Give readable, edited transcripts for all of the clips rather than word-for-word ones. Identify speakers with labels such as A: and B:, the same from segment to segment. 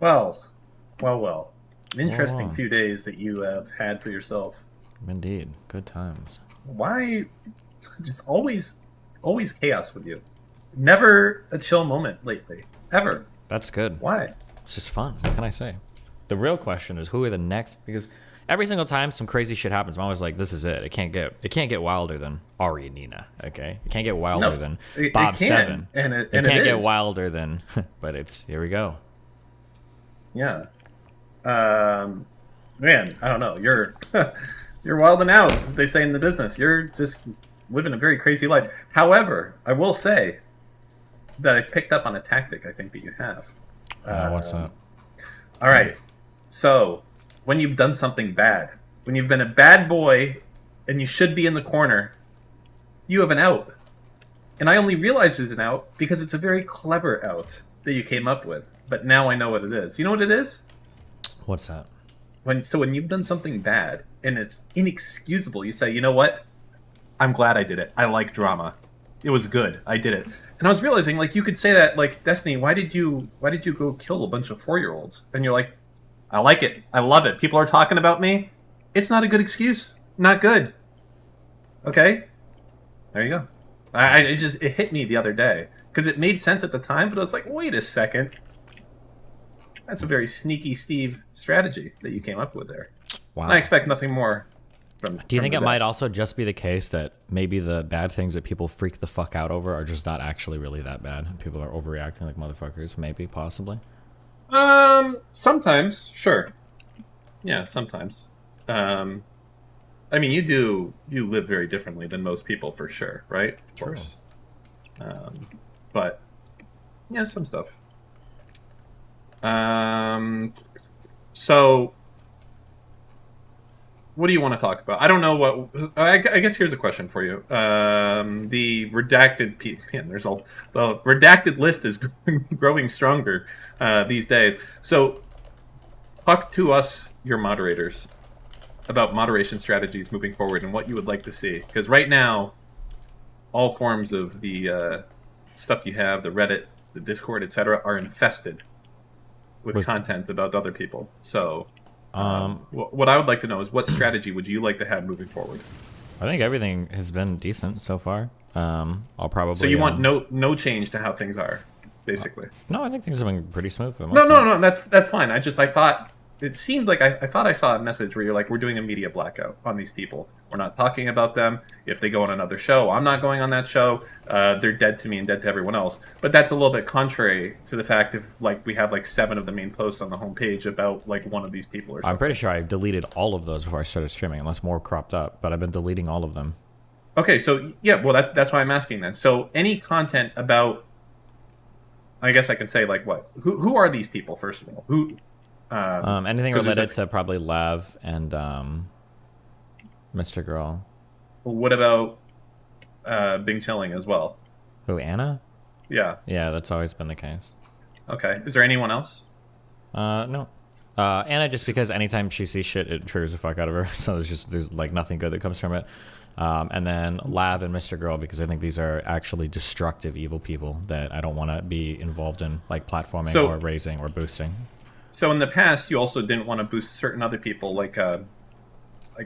A: Well, well. An interesting
B: Oh,
A: few days that you have had for yourself.
B: indeed. Good times.
A: Why just always chaos with you? Never a chill moment lately. Ever.
B: That's good.
A: Why?
B: It's just fun. What can I say? The real question is who are the next? Because every single time some crazy shit happens, I'm always like, this is it. It can't get wilder than Ari and Nina. Okay, it can't get wilder
A: No.
B: than
A: It
B: Bob
A: can.
B: Seven. It
A: And it
B: can't get
A: is.
B: wilder than. But it's here we go.
A: Yeah. Um Man, I don't know. You're you're wilding out, as they say in the business. You're just living a very crazy life. However, I will say that I picked up on a tactic I think that you have.
B: What's up?
A: Um, all right. So, when you've done something bad, when you've been a bad boy and you should be in the corner, you have an out. And I only realized there's an out because it's a very clever out that you came up with. But now I know what it is. You know what it is?
B: What's that?
A: When you've done something bad and it's inexcusable, you say, you know what? I'm glad I did it. I like drama. It was good. I did it. And I was realizing, like, you could say that, like, Destiny, why did you go kill a bunch of 4-year-olds? And you're like, I like it. I love it. People are talking about me. It's not a good excuse. Not good. Okay? There you go. It hit me the other day. Because it made sense at the time, but I was like, wait a second. That's a very sneaky Steve strategy that you came up with there. I
B: Wow.
A: expect nothing more from
B: Do you
A: from
B: think
A: the
B: it might
A: best.
B: also just be the case that maybe the bad things that people freak the fuck out over are just not actually really that bad? People are overreacting like motherfuckers. Maybe, possibly.
A: Sometimes, sure. Yeah, sometimes. Um, I mean, you live very differently than most people for sure, right? Of
B: True.
A: course. Um, but yeah, some stuff. Um, so what do you want to talk about? I don't know what. I guess here's a question for you. The redacted man, the redacted list is growing stronger these days. So talk to us, your moderators, about moderation strategies moving forward and what you would like to see. Because right now, all forms of the stuff you have, the Reddit, the Discord, etc., are infested with
B: With
A: content about other people. So,
B: um,
A: what I would like to know is what strategy would you like to have moving forward?
B: I think everything has been decent so far. I'll
A: So
B: probably
A: you want no change to how things are, basically.
B: no, I think things have been pretty smooth for the
A: No,
B: most
A: no,
B: part.
A: no. That's fine. I thought it seemed like I thought I saw a message where you're like, we're doing a media blackout on these people. We're not talking about them. If they go on another show, I'm not going on that show. They're dead to me and dead to everyone else. But that's a little bit contrary to the fact if like we have like 7 of the main posts on the homepage about like one of these people or
B: I'm pretty
A: something.
B: sure I deleted all of those before I started streaming, unless more cropped up. But I've been deleting all of them.
A: Okay, so yeah, well that's why I'm asking then. So any content about, I guess I can say like what? Who are these people first of all? Who?
B: Anything
A: Because there's a.
B: related to probably Lav and MrGirl.
A: What about Bing Chilling as well?
B: Who, Anna?
A: Yeah.
B: Yeah, that's always been the case.
A: Okay. Is there anyone else?
B: No. Anna, just because anytime she sees shit, it triggers the fuck out of her. So there's like nothing good that comes from it. And then Lav and MrGirl, because I think these are actually destructive, evil people that I don't want to be involved in, like platforming or
A: So
B: raising or boosting.
A: so in the past, you also didn't want to boost certain other people, like I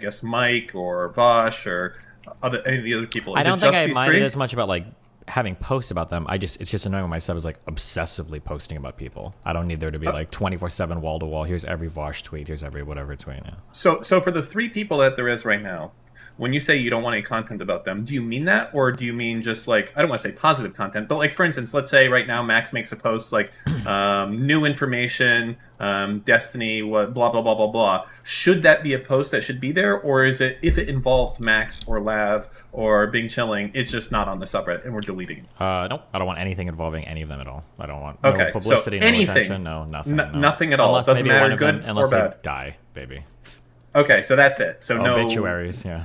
A: guess Mike or Vosh or any of the other people.
B: I
A: Is it
B: don't think
A: just
B: I
A: these
B: minded
A: three?
B: as much about like having posts about them. It's just annoying when myself is like obsessively posting about people. I don't need there to be
A: Uh,
B: like 24/7 wall to wall. Here's every Vosh tweet. Here's every whatever tweet. Yeah.
A: so for the 3 people that there is right now, when you say you don't want any content about them, do you mean that, or do you mean just like I don't want to say positive content, but like for instance, let's say right now Max makes a post like new information, Destiny, what blah blah blah blah blah. Should that be a post that should be there, or is it if it involves Max or Lav or Bing Chilling, it's just not on the subreddit and we're deleting it?
B: Nope. I don't want anything involving any of them at all. I don't want no
A: Okay, so
B: publicity, no
A: anything,
B: attention, no nothing. No.
A: nothing at all.
B: Unless
A: Doesn't
B: maybe one
A: matter,
B: of them,
A: good or
B: unless they
A: bad.
B: die, baby.
A: Okay, so that's it. So no.
B: Obituaries, yeah.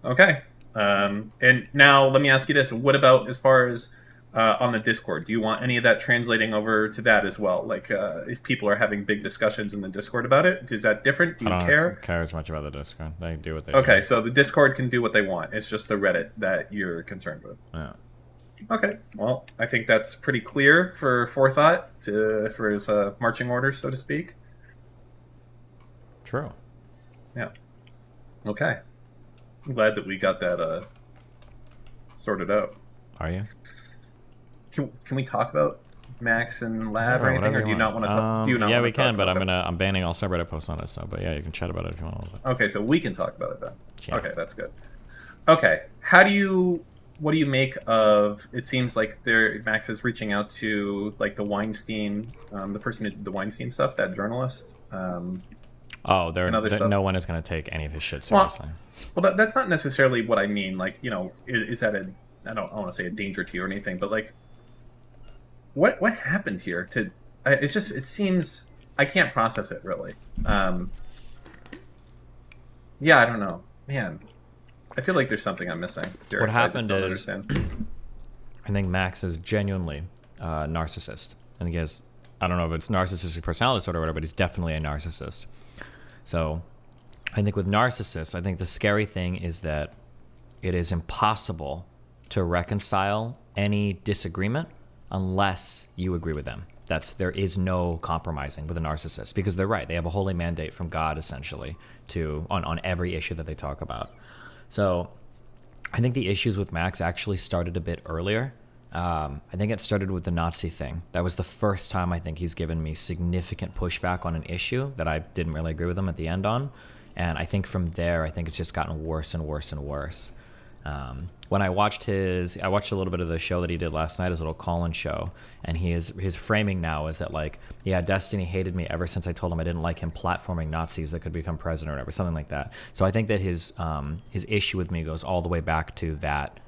A: Okay. And now let me ask you this: what about as far as on the Discord? Do you want any of that translating over to that as well? Like, if people are having big discussions in the Discord about it, is that different? Do
B: I
A: you
B: don't
A: care?
B: care as much about the Discord. They do what they
A: Okay,
B: do.
A: so the Discord can do what they want. It's just the Reddit that you're concerned with.
B: Yeah.
A: Okay. Well, I think that's pretty clear for forethought for his marching orders, so to speak.
B: True.
A: Yeah. Okay. I'm glad that we got that sorted out.
B: Are you?
A: Can we talk about Max and Lav or
B: Sure,
A: anything,
B: whatever
A: or
B: you
A: do you
B: want.
A: not want to talk? Do you not
B: Yeah,
A: want
B: we
A: to talk
B: can, but
A: about
B: I'm banning all subreddit posts on it. So, but yeah, you can chat about it if you want a little bit.
A: Okay, so we can talk about it then.
B: Yeah.
A: Okay, that's good. Okay, what do you make of? It seems like Max is reaching out to like the Weinstein, the person who did the Weinstein stuff, that journalist.
B: Oh,
A: And other stuff.
B: no one is going to take any of his shit
A: Well,
B: seriously.
A: well, that's not necessarily what I mean. Like, is that I don't want to say a danger to you or anything, but like, what happened here? It seems I can't process it really. Yeah, I don't know, man. I feel like there's something I'm missing. Derek,
B: What happened
A: I
B: is,
A: just don't understand.
B: I think Max is genuinely a narcissist. I think he has, I don't know if it's narcissistic personality disorder or whatever, but he's definitely a narcissist. So I think with narcissists, I think the scary thing is that it is impossible to reconcile any disagreement unless you agree with them. There is no compromising with a narcissist, because they're right. They have a holy mandate from God, essentially, on every issue that they talk about. So I think the issues with Max actually started a bit earlier. I think it started with the Nazi thing. That was the first time I think he's given me significant pushback on an issue that I didn't really agree with him at the end on. And I think from there, I think it's just gotten worse and worse and worse. When I watched a little bit of the show that he did last night, his little call-in show, and his framing now is that, like, yeah, Destiny hated me ever since I told him I didn't like him platforming Nazis that could become president or whatever, something like that. So I think that his issue with me goes all the way back to that.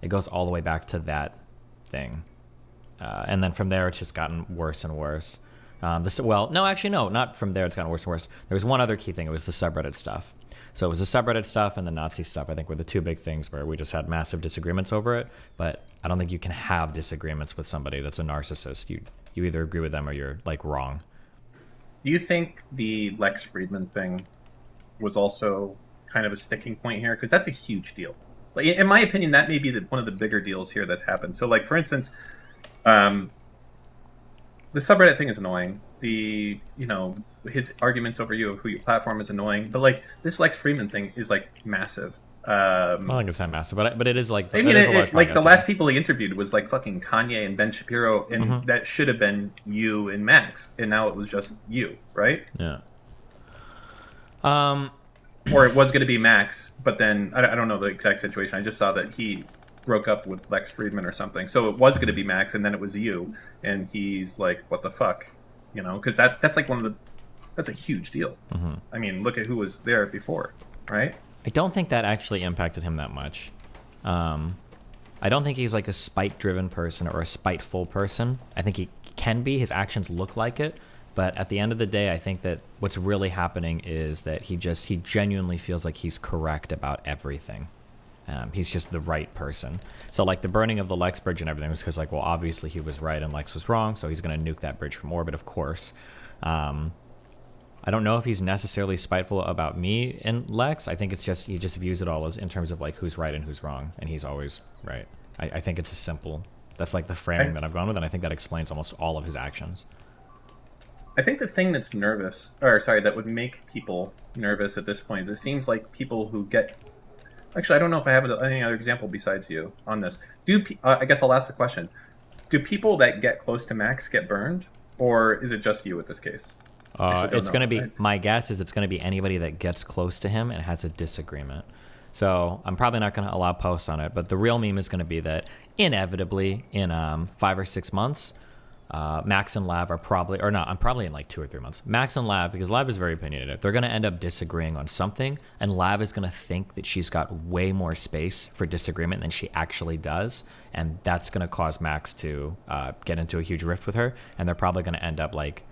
B: It goes all the way back to that thing, and then from there it's just gotten worse and worse. Not from there. It's gotten worse and worse. There was one other key thing. It was the subreddit stuff. So it was the subreddit stuff and the Nazi stuff, I think, were the two big things where we just had massive disagreements over it. But I don't think you can have disagreements with somebody that's a narcissist. You either agree with them or you're, like, wrong.
A: Do you think the Lex Friedman thing was also kind of a sticking point here? Because that's a huge deal. Like, in my opinion, that may be one of the bigger deals here that's happened. So, like, for instance, the subreddit thing is annoying. His arguments over you of who your platform is annoying. But, like, this Lex Friedman thing is, like, massive.
B: I don't think it's not massive, but it is like.
A: I mean, like the last people he interviewed was like fucking Kanye and Ben Shapiro, and that should have been you and Max, and now it was just you, right?
B: Yeah.
A: Or it was going to be Max, but then I don't know the exact situation. I just saw that he broke up with Lex Friedman or something, so it was going to be Max, and then it was you, and he's like, "What the fuck," Because that's like that's a huge deal.
B: Mm-hmm.
A: I mean, look at who was there before, right?
B: I don't think that actually impacted him that much. I don't think he's like a spite-driven person or a spiteful person. I think he can be. His actions look like it. But at the end of the day, I think that what's really happening is that he genuinely feels like he's correct about everything. He's just the right person. So, like, the burning of the Lex bridge and everything was because, like, well, obviously he was right and Lex was wrong, so he's going to nuke that bridge from orbit, of course. I don't know if he's necessarily spiteful about me and Lex. I think it's just he just views it all as in terms of, like, who's right and who's wrong, and he's always right. I think it's as simple. That's, like, the framing that I've gone with, and I think that explains almost all of his actions.
A: I think the thing that would make people nervous at this point, it seems like people who get... Actually, I don't know if I have any other example besides you on this. I guess I'll ask the question. Do people that get close to Max get burned? Or is it just you at this case?
B: It's going to be... My guess is it's going to be anybody that gets close to him and has a disagreement. So I'm probably not going to allow posts on it, but the real meme is going to be that inevitably in 5 or 6 months... Max and Lav are probably in like 2 or 3 months. Max and Lav, because Lav is very opinionated, they're going to end up disagreeing on something, and Lav is going to think that she's got way more space for disagreement than she actually does, and that's going to cause Max to get into a huge rift with her, and they're probably going to end up, like,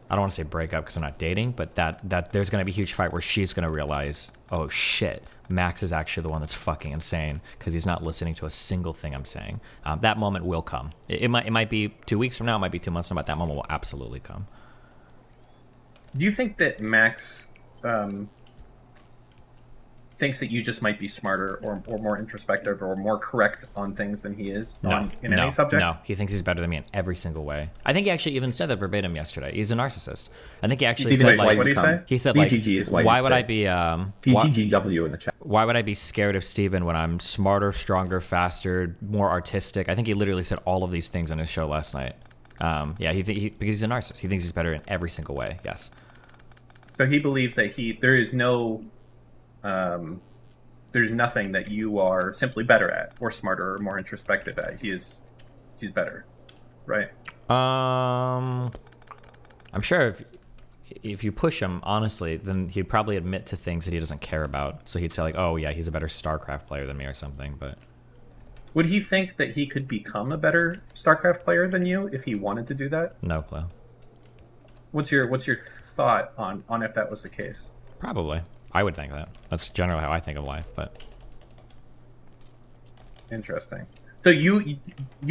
B: I don't want to say break up because they're not dating, but that there's going to be a huge fight where she's going to realize, oh shit, Max is actually the one that's fucking insane because he's not listening to a single thing I'm saying. That moment will come. It might be 2 weeks from now, it might be 2 months from now, but that moment will absolutely come.
A: Do you think that Max thinks that you just might be smarter or more introspective or more correct on things than he is in any subject?
B: No, he thinks he's better than me in every single way. I think he actually even said that verbatim yesterday. He's a narcissist. I think he actually said, like,
A: what did he say?
B: He said, like,
C: DGG is
B: why would I be
C: DGGW in the chat.
B: why would I be scared of Steven when I'm smarter, stronger, faster, more artistic? I think he literally said all of these things on his show last night. Yeah, because he's a narcissist. He thinks he's better in every single way. Yes.
A: So he believes that there is no, there's nothing that you are simply better at, or smarter, or more introspective at. He's better, right?
B: I'm sure if you push him honestly, then he'd probably admit to things that he doesn't care about. So he'd say like, "Oh yeah, he's a better StarCraft player than me," or something. But
A: would he think that he could become a better StarCraft player than you if he wanted to do that?
B: no clue.
A: What's your thought on if that was the case?
B: Probably. I would think that. That's generally how I think of life, but
A: Interesting. So you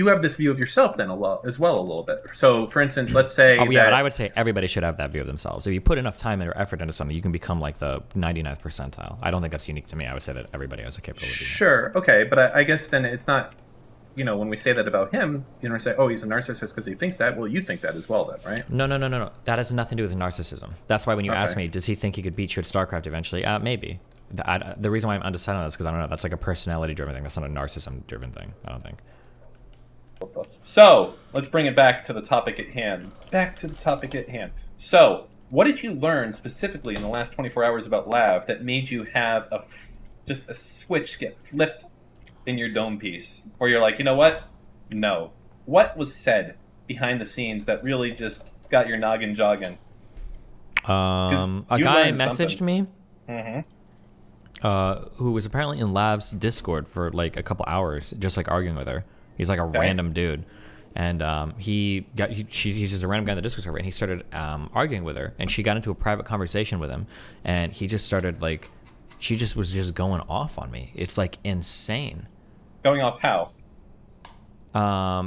A: have this view of yourself then a little bit. So for instance, let's say
B: but I would say everybody should have that view of themselves. If you put enough time or effort into something, you can become like the 99th percentile. I don't think that's unique to me. I would say that everybody has a capability.
A: Sure, okay, but I guess then it's not, when we say that about him, say, oh, he's a narcissist because he thinks that. Well, you think that as well then, right?
B: No. That has nothing to do with narcissism. That's why when you ask me, does he think he could beat you at StarCraft eventually? Maybe. The reason why I'm undecided on this is because I don't know. That's like a personality-driven thing. That's not a narcissism-driven thing, I don't think.
A: So, let's bring it back to the topic at hand. So, what did you learn specifically in the last 24 hours about Lav that made you have just a switch get flipped in your dome piece? Or you're like, you know what? No. What was said behind the scenes that really just got your noggin jogging?
B: A guy messaged me.
A: Mm-hmm.
B: Who was apparently in Lav's Discord for like a couple hours, just like arguing with her. He's like a random dude, and he's just a random guy in the Discord server, and he started arguing with her, and she got into a private conversation with him, and he just started like, she just was just going off on me. It's like insane.
A: Going off how?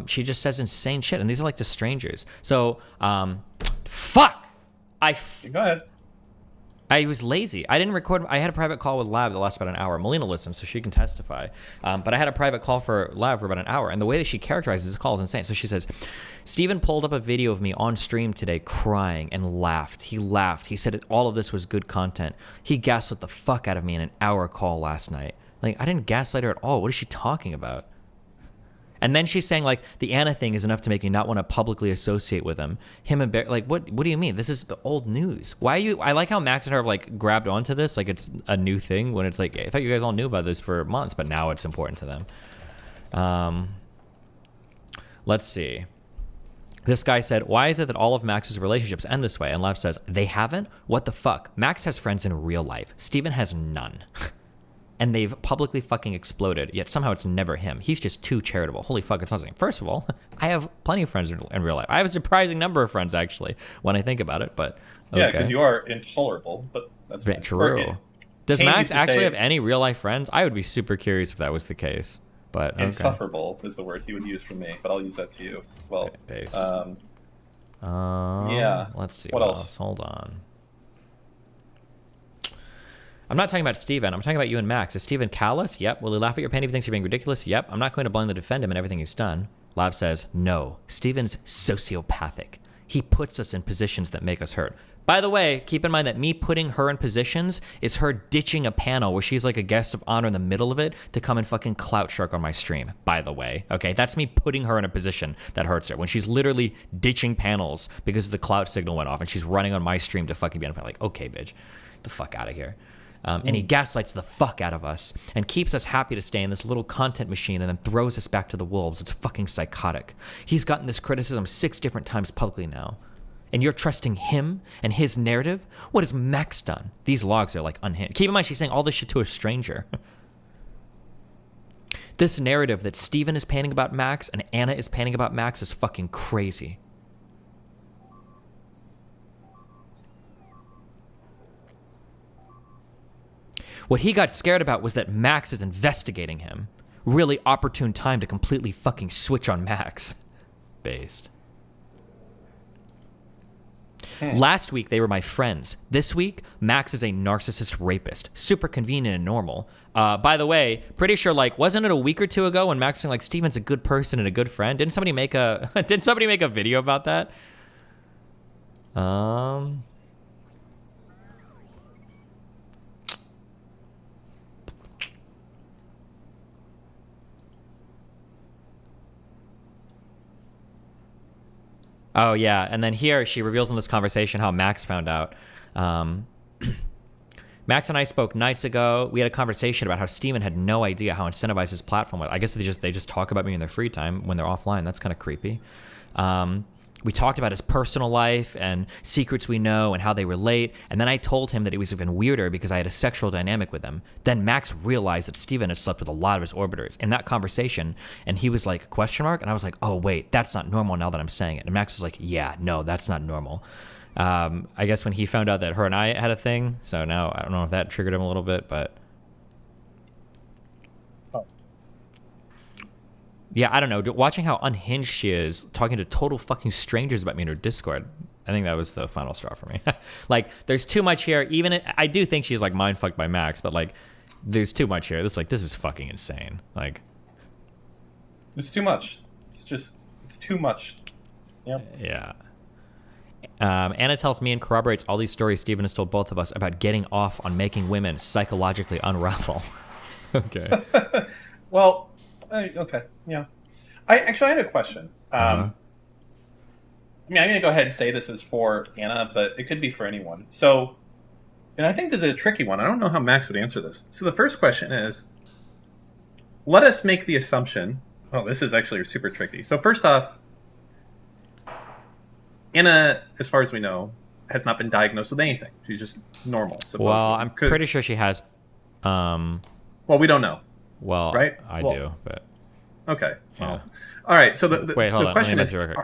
B: She just says insane shit, and these are like the strangers. So, fuck.
A: Go ahead.
B: I was lazy. I didn't record. I had a private call with Lav that lasted about an hour. Melina listened, so she can testify. But I had a private call for Lav for about an hour. And the way that she characterizes the call is insane. So she says, Steven pulled up a video of me on stream today crying and laughed. He laughed. He said all of this was good content. He gaslit the fuck out of me in an hour call last night. Like, I didn't gaslight her at all. What is she talking about? And then she's saying, like, the Anna thing is enough to make me not want to publicly associate with him. Him and Bear, like, what do you mean? This is the old news. Why are you... I like how Max and her have, like, grabbed onto this, like it's a new thing, when it's like, I thought you guys all knew about this for months, but now it's important to them. Let's see. This guy said, why is it that all of Max's relationships end this way? And Lav says, they haven't? What the fuck? Max has friends in real life. Steven has none. And they've publicly fucking exploded, yet somehow it's never him. He's just too charitable. Holy fuck, it's nothing. First of all, I have plenty of friends in real life. I have a surprising number of friends, actually, when I think about it, but okay.
A: Yeah, because you are intolerable, but that's fine.
B: True. Does Max actually have any real-life friends? I would be super curious if that was the case, but okay.
A: Insufferable is the word he would use for me, but I'll use that to you as well.
B: Based.
A: Yeah.
B: Let's see. What else? Hold on. I'm not talking about Steven. I'm talking about you and Max. Is Steven callous? Yep. Will he laugh at your pain if he thinks you're being ridiculous? Yep. I'm not going to blindly defend him and everything he's done. Lav says, no. Steven's sociopathic. He puts us in positions that make us hurt. By the way, keep in mind that me putting her in positions is her ditching a panel where she's like a guest of honor in the middle of it to come and fucking clout shark on my stream, by the way. Okay, that's me putting her in a position that hurts her. When she's literally ditching panels because the clout signal went off and she's running on my stream to fucking be on a panel. Like, okay, bitch, the fuck out of here. And he gaslights the fuck out of us and keeps us happy to stay in this little content machine and then throws us back to the wolves. It's fucking psychotic. He's gotten this criticism 6 different times publicly now. And you're trusting him and his narrative? What has Max done? These logs are like unhinged. Keep in mind, she's saying all this shit to a stranger. This narrative that Steven is painting about Max and Anna is painting about Max is fucking crazy. What he got scared about was that Max is investigating him. Really opportune time to completely fucking switch on Max. Based. Last week, they were my friends. This week, Max is a narcissist rapist. Super convenient and normal. By the way, pretty sure, like, wasn't it a week or two ago when Max was like, Steven's a good person and a good friend? Didn't somebody make a video about that? Oh, yeah. And then here she reveals in this conversation how Max found out. Max and I spoke nights ago. We had a conversation about how Steven had no idea how incentivized his platform was. I guess they just talk about me in their free time when they're offline. That's kind of creepy. We talked about his personal life and secrets we know and how they relate. And then I told him that it was even weirder because I had a sexual dynamic with him. Then Max realized that Steven had slept with a lot of his orbiters in that conversation. And he was like, question mark? And I was like, oh, wait, that's not normal now that I'm saying it. And Max was like, yeah, no, that's not normal. I guess when he found out that her and I had a thing. So now I don't know if that triggered him a little bit, but. Yeah, I don't know. Watching how unhinged she is, talking to total fucking strangers about me in her Discord, I think that was the final straw for me. Like, there's too much here. I do think she's like mind fucked by Max, but like, there's too much here. This is fucking insane. Like,
A: it's too much. It's too much. Yep.
B: Yeah. Anna tells me and corroborates all these stories Steven has told both of us about getting off on making women psychologically unravel. Okay.
A: Well. Okay, yeah. I had a question. I mean, I'm going to go ahead and say this is for Anna, but it could be for anyone. So, and I think this is a tricky one. I don't know how Max would answer this. So the first question is, let us make the assumption... Oh, this is actually super tricky. So first off, Anna, as far as we know, has not been diagnosed with anything. She's just normal. Supposedly.
B: Well, I'm pretty sure she has...
A: Well, we don't know.
B: Well,
A: right?
B: I do, but...
A: Okay.
B: Yeah.
A: Well, all right, so
B: Wait, hold
A: the
B: on.
A: question is...
B: Wait,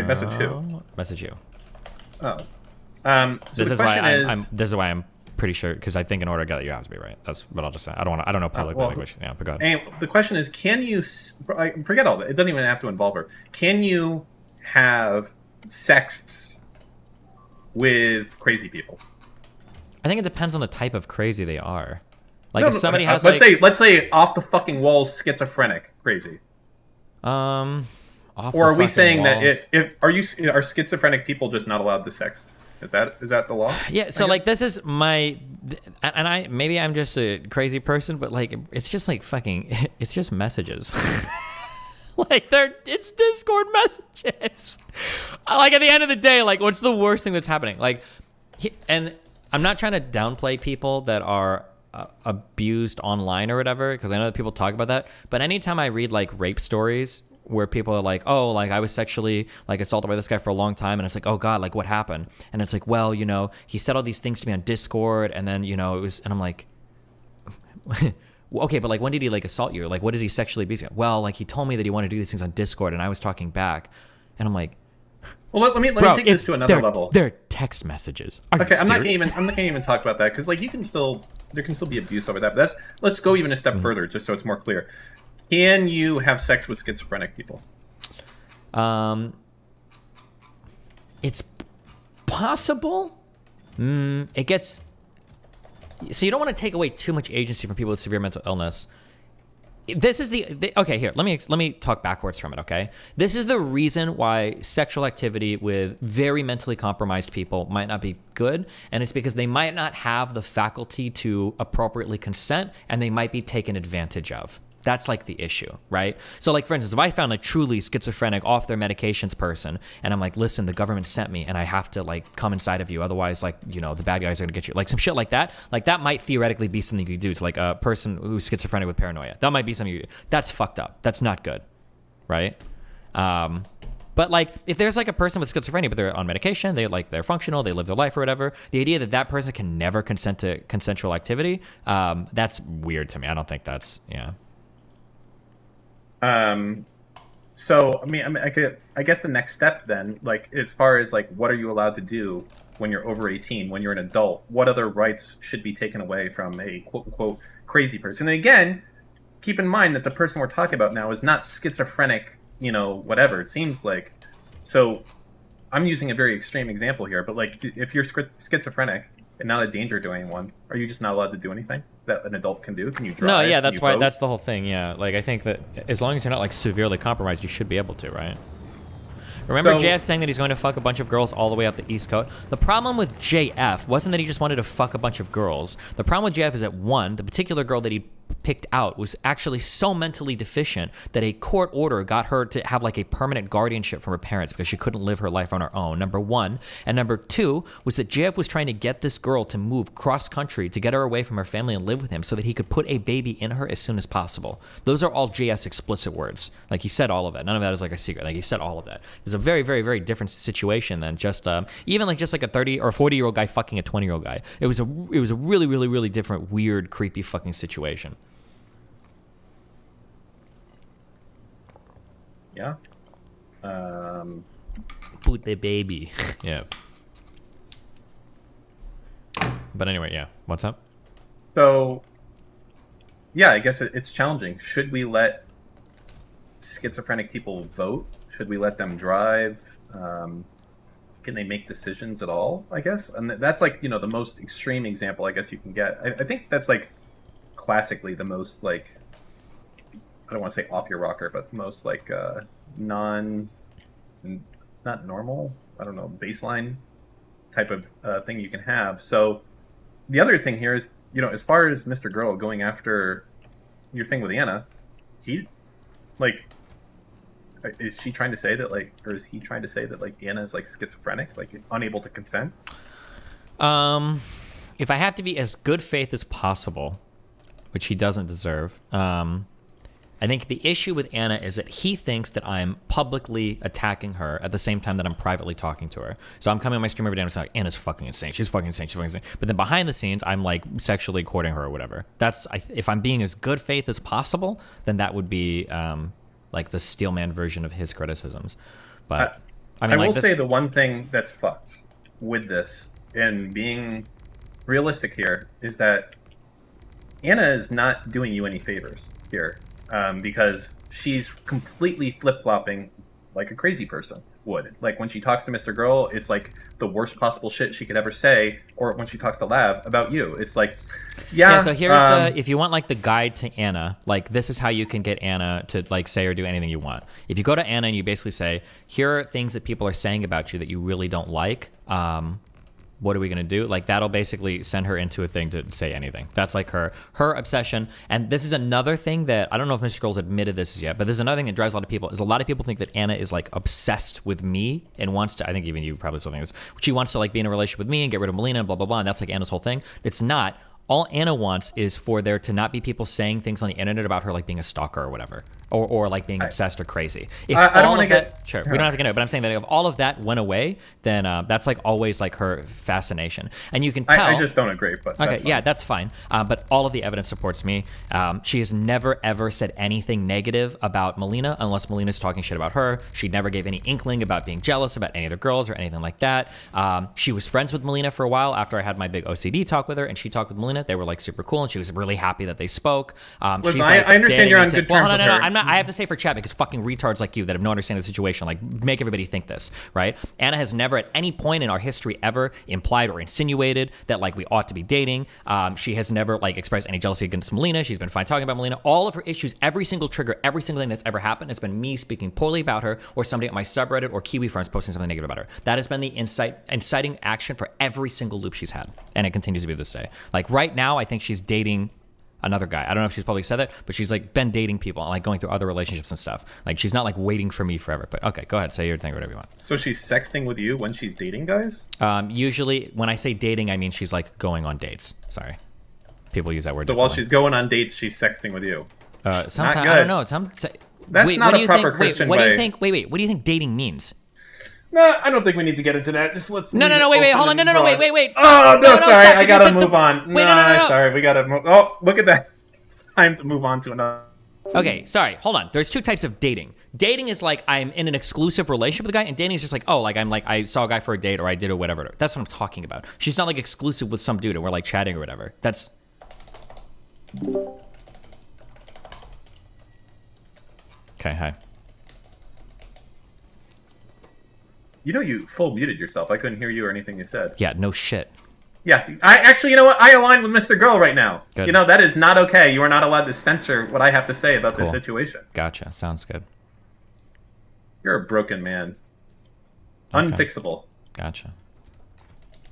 A: message who?
B: Message you.
A: Oh. So
B: this
A: the
B: is why
A: question
B: this is why I'm pretty sure, because I think in order to get it, you have to be right. That's what I'll just say. I don't know public language. Yeah, but go ahead.
A: And the question is, can you... Forget all that. It doesn't even have to involve her. Can you have sexts with crazy people?
B: I think it depends on the type of crazy they are. Like, if somebody has,
A: let's say off the fucking walls schizophrenic crazy.
B: Off
A: or are we saying
B: walls.
A: that are schizophrenic people just not allowed to sext? Is that the law?
B: Yeah. So like, this is my, and I'm just a crazy person, but like, it's just like fucking, it's just messages. Like, it's Discord messages. Like, at the end of the day, like, what's the worst thing that's happening? Like, and I'm not trying to downplay people that are abused online or whatever, because I know that people talk about that, but anytime I read like rape stories where people are like, oh, like I was sexually like assaulted by this guy for a long time, and it's like, oh god, like what happened? And it's like, well, you know, he said all these things to me on Discord, and then, you know, it was, and I'm like, okay, but like, when did he like assault you? Or, like, what did he sexually abuse you? Well, like, he told me that he wanted to do these things on Discord, and I was talking back, and I'm like,
A: well, let me take this to another level.
B: They're text messages. Okay,
A: I'm not gonna even talk about that, because like there can still be abuse over that. But let's go even a step further, just so it's more clear. Can you have sex with schizophrenic people?
B: It's possible. It gets. So you don't want to take away too much agency from people with severe mental illness. This is okay, here, let me talk backwards from it, okay? This is the reason why sexual activity with very mentally compromised people might not be good, and it's because they might not have the faculty to appropriately consent, and they might be taken advantage of. That's like the issue, right? So like, for instance, if I found a truly schizophrenic, off their medications person, and I'm like, listen, the government sent me and I have to like come inside of you, otherwise, like, you know, the bad guys are gonna get you, like some shit like that might theoretically be something you could do to like a person who's schizophrenic with paranoia. That might be something you do. That's fucked up. That's not good, right? But like, if there's like a person with schizophrenia, but they're on medication, they're functional, they live their life or whatever, the idea that that person can never consent to consensual activity, that's weird to me. I don't think that's, yeah.
A: So I mean, I guess the next step then, like, as far as like, what are you allowed to do when you're over 18, when you're an adult? What other rights should be taken away from a quote unquote crazy person? And again, keep in mind that the person we're talking about now is not schizophrenic, you know, whatever it seems like. So I'm using a very extreme example here, but like, if you're schizophrenic and not a danger to anyone, are you just not allowed to do anything that an adult can do? Can you drive?
B: No, yeah,
A: Can
B: that's
A: you
B: why.
A: vote?
B: That's the whole thing. Yeah, like I think that as long as you're not like severely compromised, you should be able to, right? Remember
A: So-
B: JF saying that he's going to fuck a bunch of girls all the way up the East Coast? The problem with JF wasn't that he just wanted to fuck a bunch of girls. The problem with JF is that, one, the particular girl that he picked out was actually so mentally deficient that a court order got her to have like a permanent guardianship from her parents because she couldn't live her life on her own, number one. And number two was that JF was trying to get this girl to move cross country to get her away from her family and live with him so that he could put a baby in her as soon as possible. Those are all JF's explicit words. Like, he said all of it. None of that is like a secret. Like, he said all of that. It's a very, very, very different situation than just even like just like a 30 or 40-year-old guy fucking a 20-year-old guy. It was a really, really, really different, weird, creepy fucking situation.
A: Yeah.
B: Put the baby. Yeah. But anyway, yeah. What's up?
A: So, yeah, I guess it's challenging. Should we let schizophrenic people vote? Should we let them drive? Can they make decisions at all, I guess? And that's like, the most extreme example I guess you can get. I think that's like classically the most like, I don't want to say off your rocker, but most like not normal, I don't know, baseline type of thing you can have. So the other thing here is, as far as MrGirl going after your thing with Anna, he, like, is she trying to say that, like, or is he trying to say that, like, Anna is, like, schizophrenic, like, unable to consent?
B: If I have to be as good faith as possible, which he doesn't deserve, I think the issue with Anna is that he thinks that I'm publicly attacking her at the same time that I'm privately talking to her. So I'm coming on my stream every day and I'm like, Anna's fucking insane. She's fucking insane. She's fucking insane. But then behind the scenes, I'm like sexually courting her or whatever. If I'm being as good faith as possible, then that would be like the Steelman version of his criticisms. But
A: I will say the one thing that's fucked with this and being realistic here is that Anna is not doing you any favors here. Because she's completely flip-flopping like a crazy person would. Like, when she talks to MrGirl, it's like the worst possible shit she could ever say, or when she talks to Lav about you, it's like, yeah.
B: So here's if you want like the guide to Anna, like this is how you can get Anna to like say or do anything you want. If you go to Anna and you basically say, here are things that people are saying about you that you really don't like, what are we going to do? Like, that'll basically send her into a thing to say anything. That's like her obsession. And this is another thing that, I don't know if MrGirl's admitted this yet, but this is another thing that drives a lot of people, is a lot of people think that Anna is like obsessed with me and wants to, I think even you probably still think this, she wants to like be in a relationship with me and get rid of Melina and blah, blah, blah. And that's like Anna's whole thing. It's not. All Anna wants is for there to not be people saying things on the internet about her like being a stalker or whatever, or like being obsessed or crazy. If
A: I don't want to
B: sure, we don't have to get into it, but I'm saying that if all of that went away, then that's like always like her fascination, and you can tell.
A: I just don't agree, but
B: okay, yeah, that's fine. But all of the evidence supports me. She has never ever said anything negative about Melina unless Melina's talking shit about her. She never gave any inkling about being jealous about any other girls or anything like that. She was friends with Melina for a while after I had my big OCD talk with her, and she talked with Melina. They were like super cool, and she was really happy that they spoke.
A: Listen, I understand you're on good terms with her.
B: I'm not. I have to say for chat because fucking retards like you that have no understanding of the situation like make everybody think this, right? Anna has never at any point in our history ever implied or insinuated that like we ought to be dating. She has never like expressed any jealousy against Melina. She's been fine talking about Melina. All of her issues, every single trigger, every single thing that's ever happened has been me speaking poorly about her or somebody at my subreddit or Kiwi Farms posting something negative about her. That has been the inciting action for every single loop she's had, and it continues to be this day. Like right now, I think she's dating another guy. I don't know if she's probably said that, but she's like been dating people and like going through other relationships and stuff. Like she's not like waiting for me forever. But okay, go ahead, say your thing, whatever you want.
A: So she's sexting with you when she's dating guys?
B: Usually, when I say dating, I mean she's like going on dates. Sorry, people use that word.
A: So while she's going on dates, she's sexting with you.
B: Sometimes I don't know.
A: That's not a proper Christian way.
B: What do you think? Wait. What do you think dating means?
A: No, I don't think we need to get into that. Just let's.
B: No, wait, hold on. No, wait.
A: Oh, no, sorry. I gotta move on.
B: Wait, no.
A: Sorry. We gotta move. Oh, look at that. Time to move on to another.
B: Okay, sorry. Hold on. There's two types of dating. Dating is like I'm in an exclusive relationship with a guy, and dating is just like, oh, like I'm like I saw a guy for a date or I did or whatever. That's what I'm talking about. She's not like exclusive with some dude and we're like chatting or whatever. That's. Okay, hi.
A: You know, you full muted yourself. I couldn't hear you or anything you said.
B: Yeah, no shit.
A: Yeah, I actually, you know what? I align with Mr. Girl right now.
B: Good.
A: You know, that is not okay. You are not allowed to censor what I have to say about this situation.
B: Gotcha. Sounds good.
A: You're a broken man.
B: Okay.
A: Unfixable.
B: Gotcha.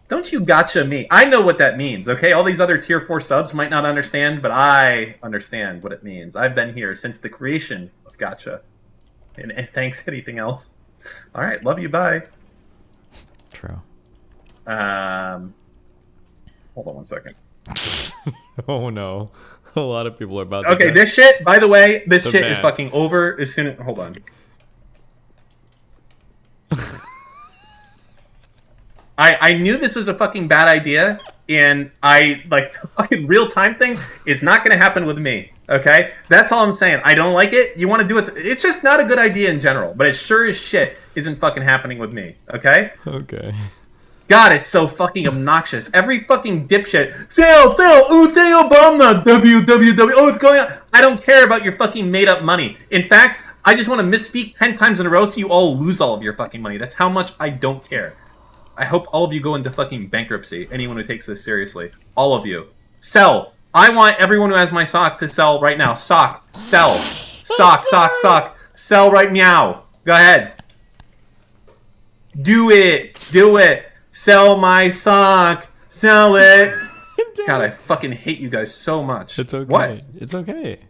A: Don't you gotcha me. I know what that means, okay? All these other tier 4 subs might not understand, but I understand what it means. I've been here since the creation of gotcha. And thanks, anything else? All right, love you, bye.
B: True.
A: Hold on one second.
B: Oh no. A lot of people are about to
A: Okay,
B: die.
A: this shit, by the way, this
B: So
A: shit is
B: bad.
A: fucking over as soon as... Hold on. I knew this was a fucking bad idea, and I, like, the fucking real-time thing is not going to happen with me, okay? That's all I'm saying. I don't like it. You want to do it... It's just not a good idea in general, but it sure as shit isn't fucking happening with me, okay?
B: Okay.
A: God, it's so fucking obnoxious. Every fucking dipshit, sale, ooh, sale, Obama, www, oh, it's going on. I don't care about your fucking made-up money. In fact, I just want to misspeak 10 times in a row so you all lose all of your fucking money. That's how much I don't care. I hope all of you go into fucking bankruptcy, anyone who takes this seriously. All of you. Sell. I want everyone who has my sock to sell right now. Sock. Sell. Sock. Sell right meow. Go ahead. Do it. Sell my sock. Sell it. God, I fucking hate you guys so much.
B: It's okay.
A: What?
B: It's okay.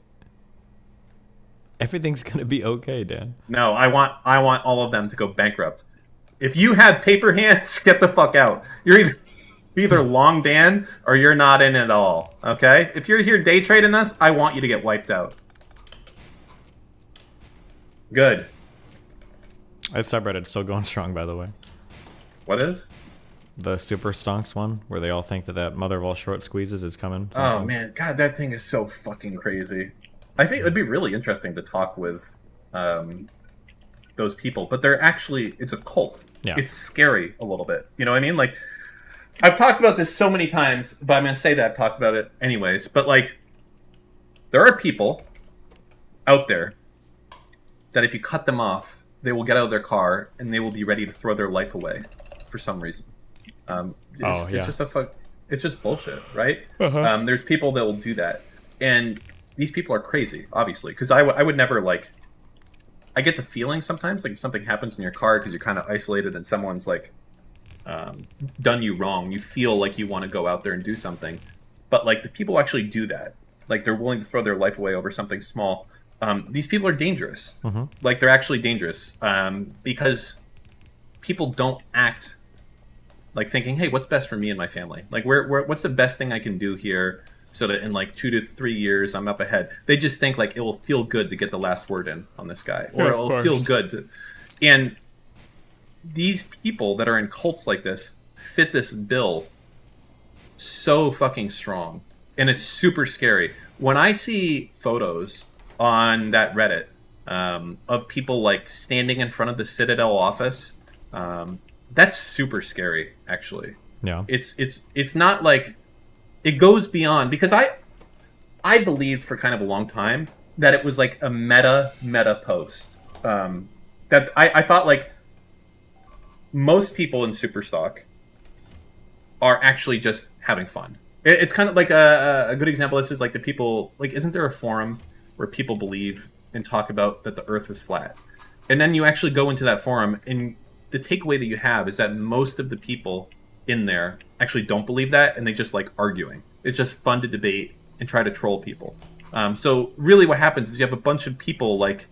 B: Everything's gonna be okay, Dan.
A: No, I want all of them to go bankrupt. If you have paper hands, get the fuck out. You're either long Dan or you're not in at all. Okay? If you're here day trading us, I want you to get wiped out. Good.
B: That subreddit's still going strong, by the way.
A: What is?
B: The super stonks one, where they all think that mother of all short squeezes is coming.
A: Oh
B: sometimes.
A: man, God, that thing is so fucking crazy. I think it'd be really interesting to talk with those people, but they're actually, it's a cult.
B: Yeah.
A: It's scary a little bit. You know what I mean? Like, I've talked about this so many times, but I'm going to say that I've talked about it anyways. But like, there are people out there that if you cut them off, they will get out of their car and they will be ready to throw their life away for some reason. It's just it's just bullshit, right?
B: Uh-huh.
A: There's people that will do that, and these people are crazy, obviously, because I would never, like, I get the feeling sometimes, like, if something happens in your car because you're kind of isolated and someone's, like, done you wrong, you feel like you want to go out there and do something. But, like, the people who actually do that, like, they're willing to throw their life away over something small. These people are dangerous.
B: Mm-hmm.
A: Like, they're actually dangerous because people don't act like thinking, hey, what's best for me and my family? Like, what's the best thing I can do here so that in like 2 to 3 years I'm up ahead? They just think like it will feel good to get the last word in on this guy, or
B: Yeah,
A: it'll feel good to. And these people that are in cults like this fit this bill so fucking strong, and it's super scary. When I see photos on that Reddit of people like standing in front of the Citadel office, that's super scary, actually.
B: Yeah.
A: It's not like it goes beyond, because I believed for kind of a long time that it was like a meta post. That I thought like most people in Superstock are actually just having fun. It's kind of like a good example of this is like the people, like, isn't there a forum where people believe and talk about that the Earth is flat? And then you actually go into that forum, and the takeaway that you have is that most of the people in there actually don't believe that, and they just like arguing. It's just fun to debate and try to troll people. So really what happens is you have a bunch of people like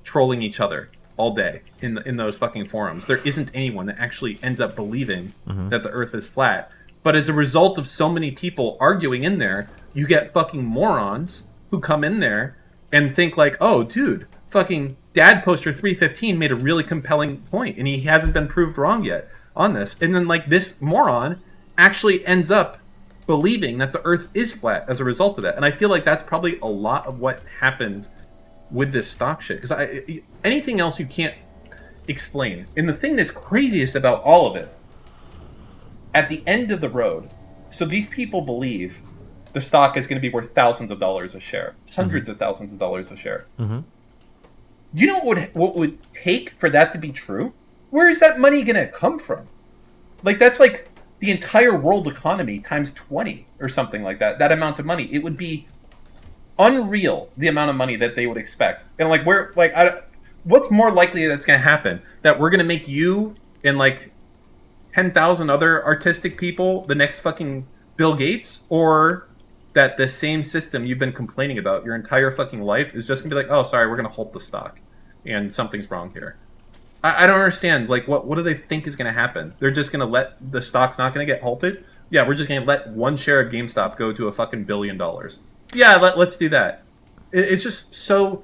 A: trolling each other all day in those fucking forums. There isn't anyone that actually ends up believing that the Earth is flat. But as a result of so many people arguing in there, you get fucking morons who come in there and think like, oh, dude, fucking Dad Poster 315 made a really compelling point, and he hasn't been proved wrong yet on this. And then like this moron actually ends up believing that the Earth is flat as a result of that. And I feel like that's probably a lot of what happened with this stock shit. Because anything else you can't explain. And the thing that's craziest about all of it, at the end of the road, so these people believe the stock is going to be worth thousands of dollars a share, hundreds of thousands of dollars a share.
B: Mm-hmm.
A: Do you know what would take for that to be true? where is that money gonna come from? Like, that's like the entire world economy times 20 or something like that. That amount of money. It would be unreal, the amount of money that they would expect. And like, what's more likely that's gonna happen? That we're gonna make you and like 10,000 other artistic people the next fucking Bill Gates, or that the same system you've been complaining about your entire fucking life is just gonna be like, oh, sorry, we're gonna halt the stock, and something's wrong here. I don't understand. Like, what do they think is gonna happen? They're just gonna let the stock's not gonna get halted? Yeah, we're just gonna let one share of GameStop go to a fucking $1 billion. Yeah, let's do that. It's just so.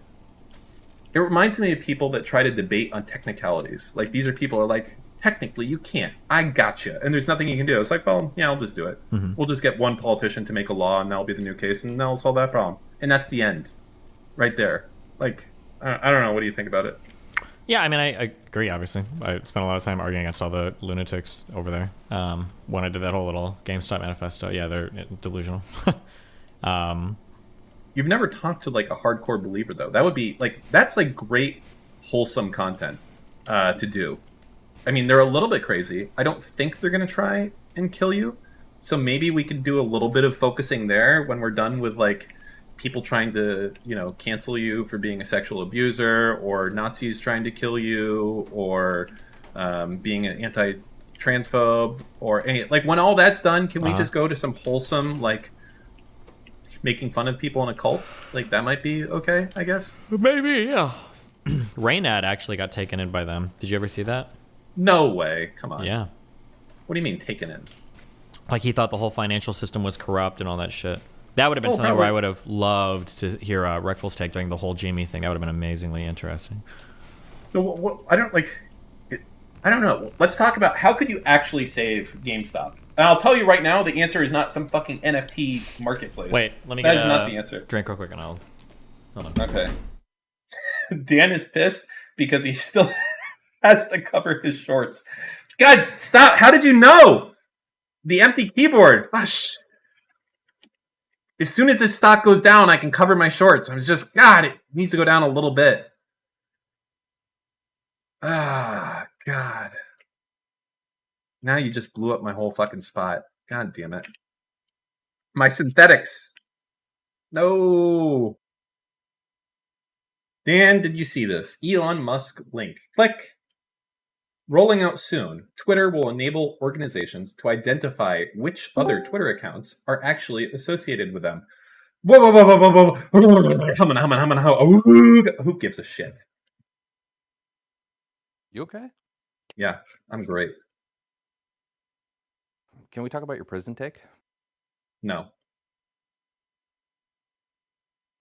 A: It reminds me of people that try to debate on technicalities. Like, these are people who are like, technically you can't. I gotcha, and there's nothing you can do. It's like, well, yeah, I'll just do it. Mm-hmm. We'll just get one politician to make a law, and that'll be the new case, and that'll solve that problem. And that's the end, right there. Like, I don't know. What do you think about it?
B: Yeah, I mean, I agree, obviously. I spent a lot of time arguing against all the lunatics over there. When I did that whole little GameStop manifesto, yeah, they're delusional.
A: You've never talked to, like, a hardcore believer, though. That would be, like, that's, like, great, wholesome content to do. I mean, they're a little bit crazy. I don't think they're going to try and kill you. So maybe we could do a little bit of focusing there when we're done with, like, people trying to, cancel you for being a sexual abuser, or Nazis trying to kill you, or being an anti-transphobe, or any, like, when all that's done, can we just go to some wholesome, like, making fun of people in a cult? Like, that might be okay, I guess.
B: Maybe, yeah. Raynad actually got taken in by them. Did you ever see that?
A: No way. Come on.
B: Yeah.
A: What do you mean taken in?
B: Like, he thought the whole financial system was corrupt and all that shit. That would have been something
A: probably.
B: where I would have loved to hear Reckful's take during the whole Jamie thing. That would have been amazingly interesting.
A: So I don't know. Let's talk about how could you actually save GameStop. And I'll tell you right now, the answer is not some fucking NFT marketplace.
B: Wait, let me
A: That
B: get
A: is not the answer.
B: Drink real quick and I'll... Hold on.
A: Okay. Dan is pissed because he still has to cover his shorts. God, stop. How did you know? The empty keyboard. Gosh. As soon as this stock goes down, I can cover my shorts. I was just, God, it needs to go down a little bit. Ah, God. Now you just blew up my whole fucking spot. God damn it. My synthetics. No. Dan, did you see this? Elon Musk link. Click. Rolling out soon. Twitter will enable organizations to identify which other Twitter accounts are actually associated with them. Whoa, whoa, whoa, whoa, whoa, whoa. Who gives a shit?
D: You okay?
A: Yeah, I'm great.
D: Can we talk about your prison take?
A: No.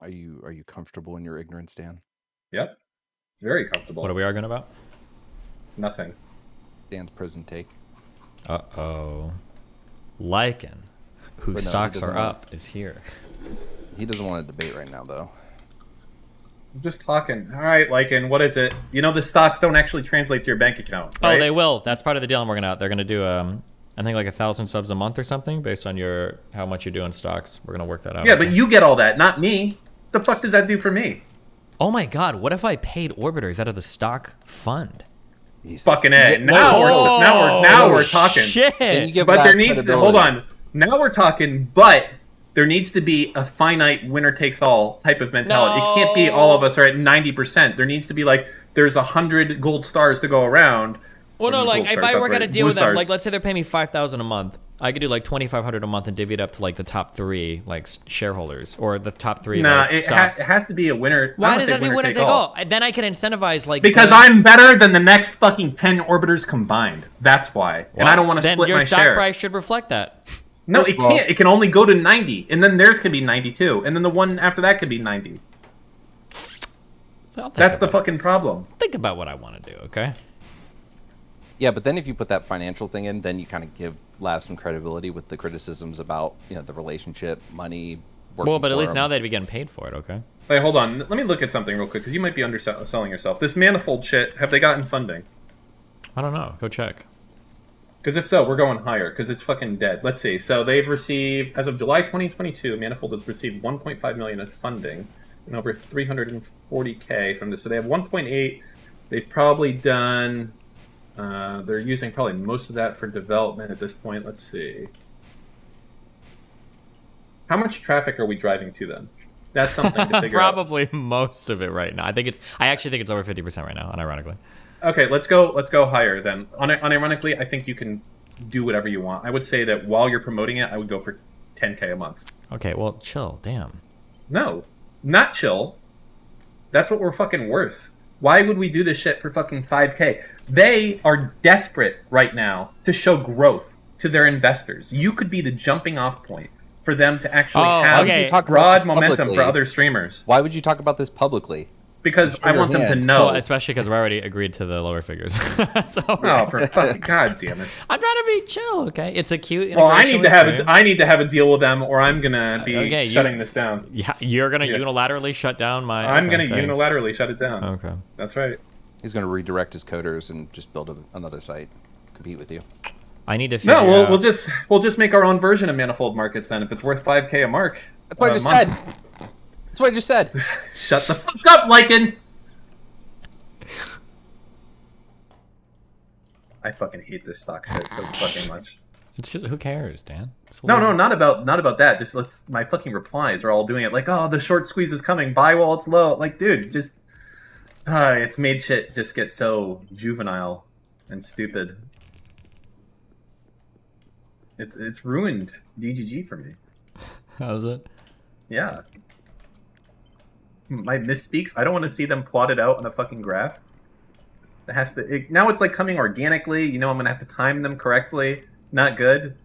D: Are you comfortable in your ignorance, Dan?
A: Yep. Very comfortable.
B: What are we arguing about?
A: Nothing.
D: Dan's prison take.
B: Uh-oh. Lycan, whose stocks are up, is here.
D: He doesn't want to debate right now, though.
A: I'm just talking. All right, Lycan, what is it? You know the stocks don't actually translate to your bank account, right?
B: Oh, they will. That's part of the deal I'm working out. They're going to do, I think, like 1,000 subs a month or something based on how much you do in stocks. We're going to work that out.
A: Yeah, but you get all that, not me. The fuck does that do for me?
B: Oh my God, what if I paid orbiters out of the stock fund?
A: Fucking A. Now we're talking.
B: Shit.
A: But there needs to, hold on. Now we're talking, but there needs to be a finite winner takes all type of mentality.
B: No.
A: It can't be all of us are at 90%. There needs to be like, there's 100 gold stars to go around.
B: Well, no, like if I work out a deal with them,
A: stars.
B: like let's say they're paying me $5,000 a month, I could do like $2,500 a month and divvy it up to like the top 3 like shareholders or the top 3.
A: Nah,
B: like,
A: it has to be a winner.
B: Why does that be winner take all? Then I can incentivize like
A: because I'm better than the next fucking 10 orbiters combined. That's why. Well, and I don't want to split my share. Then your stock price
B: should reflect that.
A: No, it can't. It can only go to 90, and then theirs can be 92, and then the one after that could be 90. That's the fucking problem.
B: Think about what I want to do, okay?
D: Yeah, but then if you put that financial thing in, then you kind of give Lav some credibility with the criticisms about, the relationship, money.
B: Well, but at least now they'd be getting paid for it, okay?
A: Wait, hold on. Let me look at something real quick, because you might be underselling yourself. This manifold shit, have they gotten funding?
B: I don't know. Go check.
A: Because if so, we're going higher, because it's fucking dead. Let's see. So they've received, as of July 2022, Manifold has received $1.5 million in funding and over $340K from this. So they have 1.8. They've probably done They're using probably most of that for development at this point. Let's see. How much traffic are we driving to them? That's something to figure out.
B: Probably most of it right now. I actually think it's over 50% right now, unironically.
A: Okay, let's go higher then. Unironically, I think you can do whatever you want. I would say that while you're promoting it, I would go for 10K a month.
B: Okay, well, chill. Damn.
A: No, not chill. That's what we're fucking worth. Why would we do this shit for fucking 5K? They are desperate right now to show growth to their investors. You could be the jumping off point for them to actually have broad momentum for other streamers.
D: Why would you talk about this publicly?
A: Because I want them to know.
B: Well, especially because we already agreed to the lower figures. So
A: oh, for fucking god damn it!
B: I'm trying to be chill, okay? It's a cute.
A: Well, I need to have a deal with them, or I'm gonna be shutting this down.
B: Yeah, you're gonna unilaterally shut down my.
A: I'm gonna unilaterally shut it down.
B: Okay,
A: that's right.
D: He's gonna redirect his coders and just build another site, compete with you.
B: I need to. Figure out...
A: we'll just make our own version of Manifold Markets then. If it's worth 5K a mark.
D: That's what I just said. That's what I just said.
A: Shut the fuck up, Lycan! I fucking hate this stock shit so fucking much.
B: It's just, who cares, Dan?
A: No, not about that. Just my fucking replies are all doing it like, oh, the short squeeze is coming. Buy while it's low. Like, dude, just it's made shit just get so juvenile and stupid. It's ruined DGG for me.
B: How's it?
A: Yeah. My misspeaks. I don't want to see them plotted out on a fucking graph. It has to. Now it's like coming organically. You know, I'm gonna have to time them correctly. Not good.